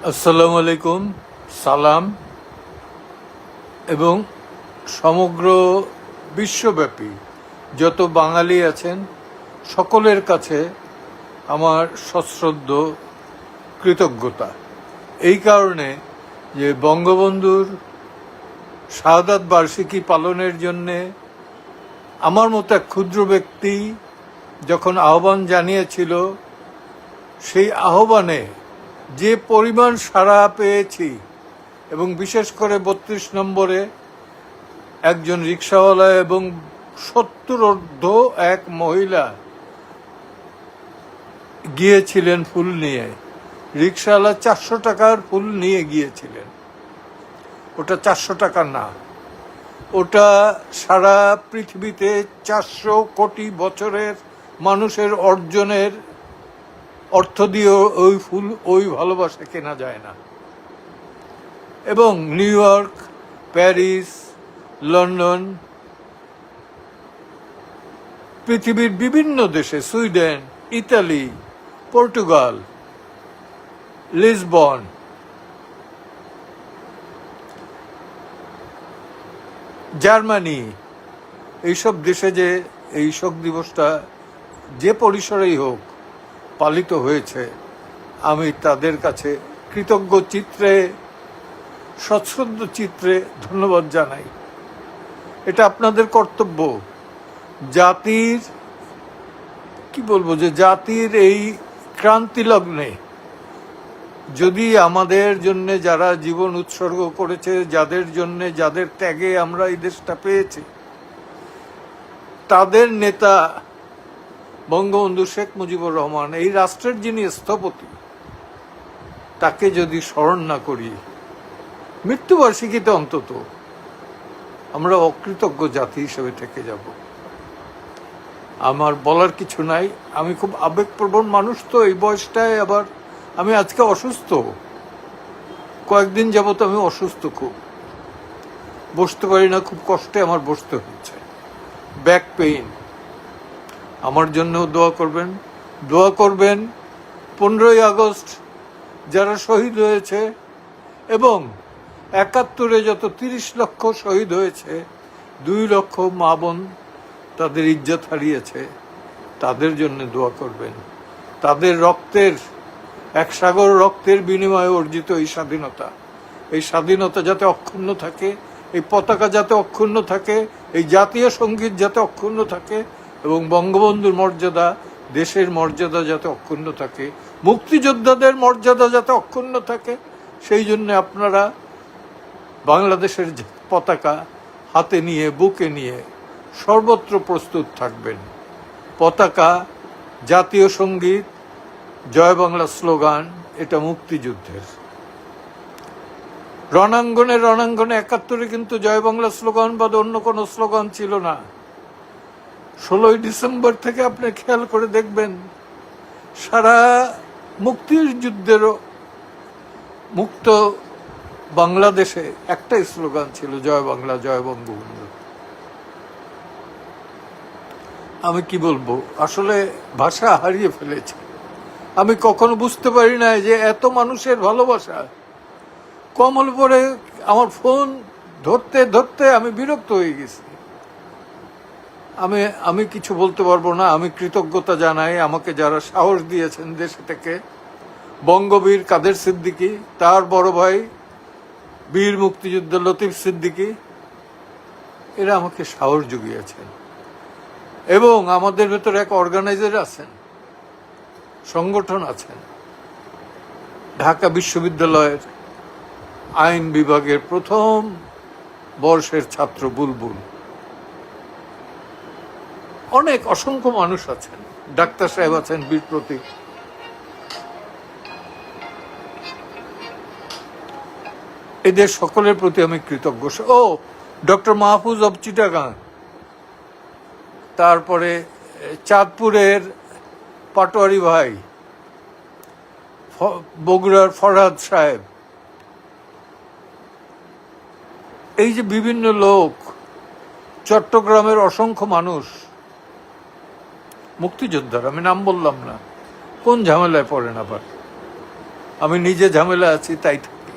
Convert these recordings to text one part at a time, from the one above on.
আসসালামু আলাইকুম, সালাম এবং সমগ্র বিশ্বব্যাপী যত বাঙালি আছেন সকলের কাছে আমার সশ্রদ্ধ কৃতজ্ঞতা। এই কারণে যে বঙ্গবন্ধুর শাহাদাত বার্ষিকী পালনের জন্যে আমার মতো এক ক্ষুদ্র ব্যক্তি যখন আহ্বান জানিয়েছিল, সেই আহ্বানে যে পরিমাণ সাড়া পেয়েছি এবং বিশেষ করে ৩২ নম্বরে একজন রিকশাওয়ালা এবং ৭০ এক মহিলা গিয়েছিলেন ফুল নিয়ে। রিকশাওয়ালা ৪০০ টাকার ফুল নিয়ে গিয়েছিলেন। ওটা ৪০০ টাকা না, ওটা সারা পৃথিবীতে ৪০০ কোটি বছরের মানুষের অর্জনের অর্থ দিয়ে ওই ফুল, ওই ভালোবাসা কেনা যায় না। এবং নিউ ইয়র্ক, প্যারিস, লন্ডন, পৃথিবীর বিভিন্ন দেশে, Sweden, Italy, Portugal, Lisbon, Germany, এইসব দেশে যে এই শোক দিবসটা যে পরিসরেই হোক পালিত হয়েছে, আমি তাদের কাছে কৃতজ্ঞ চিত্রে, সশ্রদ্ধ চিত্রে ধন্যবাদ জানাই। এটা আপনাদের কর্তব্য। জাতির কি বলবো, যে জাতির এই ক্রান্তি লগ্নে যদি আমাদের জন্য যারা জীবন উৎসর্গ করেছে, যাদের জন্য, যাদের ত্যাগে আমরা এই দেশটা পেয়েছি, তাদের নেতা বঙ্গবন্ধু শেখ মুজিবুর রহমান, এই রাষ্ট্রের যিনি স্থপতি, তাকে যদি স্মরণ না করি মৃত্যুবার্ষিকীতে, অন্তত আমরা অকৃতজ্ঞ জাতি হিসেবে থেকে যাব। আমার বলার কিছু নাই। আমি খুব আবেগপ্রবণ মানুষ, তো এই বয়সটায় আবার আমি আজকে অসুস্থ, কয়েকদিন যাবত আমি অসুস্থ, খুব বসতে পারি না, খুব কষ্টে আমার বসতে হচ্ছে, ব্যাক পেইন। আমার জন্যও দোয়া করবেন। দোয়া করবেন 15ই আগস্ট যারা শহীদ হয়েছে এবং ৭১-এ যত ৩০ লক্ষ শহীদ হয়েছে, ২ লক্ষ মা বোন তাদের ইজ্জত হারিয়েছে, তাদের জন্য দোয়া করবেন। তাদের রক্তের, এক সাগর রক্তের বিনিময়ে অর্জিত এই স্বাধীনতা, এই স্বাধীনতা যাতে অক্ষুণ্ণ থাকে, এই পতাকা যাতে অক্ষুণ্ণ থাকে, এই জাতীয় সঙ্গীত যাতে অক্ষুণ্ণ থাকে এবং বঙ্গবন্ধুর মর্যাদা, দেশের মর্যাদা যাতে অক্ষুণ্ণ থাকে, মুক্তিযোদ্ধাদের মর্যাদা যাতে অক্ষুণ্ণ থাকে, সেই জন্য আপনারা বাংলাদেশের পতাকা হাতে নিয়ে, বুকে নিয়ে সর্বত্র প্রস্তুত থাকবেন। পতাকা, জাতীয় সঙ্গীত, জয় বাংলা স্লোগান, এটা মুক্তিযুদ্ধের। রণাঙ্গনে ৭১-এ কিন্তু জয় বাংলা স্লোগান বাদ অন্য কোনো স্লোগান ছিল না। 16ই ডিসেম্বর থেকে আপনি খেয়াল করে দেখবেন, সারা মুক্তির যুদ্ধেরও মুক্ত বাংলাদেশে একটাই স্লোগান ছিল, জয় বাংলা, জয় বঙ্গবন্ধু। আমি কি বলবো, আসলে ভাষা হারিয়ে ফেলেছি। আমি কখনো বুঝতে পারি না যে এত মানুষের ভালোবাসা কমল পরে আমার ফোন ধরতে ধরতে আমি বিরক্ত হয়ে গেছি। আমি কিছু বলতে পারবো না। আমি কৃতজ্ঞতা জানাই আমাকে যারা সাহস দিয়েছেন দেশে থেকে। বঙ্গবীর কাদের সিদ্দিকী, তার বড় ভাই বীর মুক্তিযোদ্ধা লতিফ সিদ্দিকী, এরা আমাকে সাহস জুগিয়েছেন। এবং আমাদের ভেতরে এক অর্গানাইজার আছেন, সংগঠন আছেন, ঢাকা বিশ্ববিদ্যালয়ের আইন বিভাগের প্রথম বর্ষের ছাত্র বুলবুল, অনেক অসংখ্য মানুষ আছেন, ডাক্তার সাহেব আছেন, বীর প্রতীক। এদের সকলের প্রতি আমি কৃতজ্ঞ। ও ডক্টর মাহফুজ অব চিটাগাং, তারপরে চাঁদপুরের পাটোয়ারি ভাই, বগুড়ার ফরহাদ সাহেব, এই যে বিভিন্ন লোক, চট্টগ্রামের অসংখ্য মানুষ, মুক্তিযোদ্ধার, আমি নাম বললাম না, কোন ঝামেলায় পড়েন আবার। আমি নিজে ঝামেলা আছি, তাই থাকি।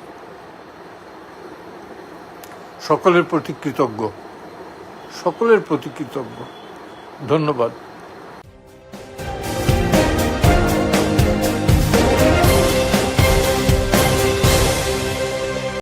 সকলের প্রতি কৃতজ্ঞ, সকলের প্রতি কৃতজ্ঞ। ধন্যবাদ।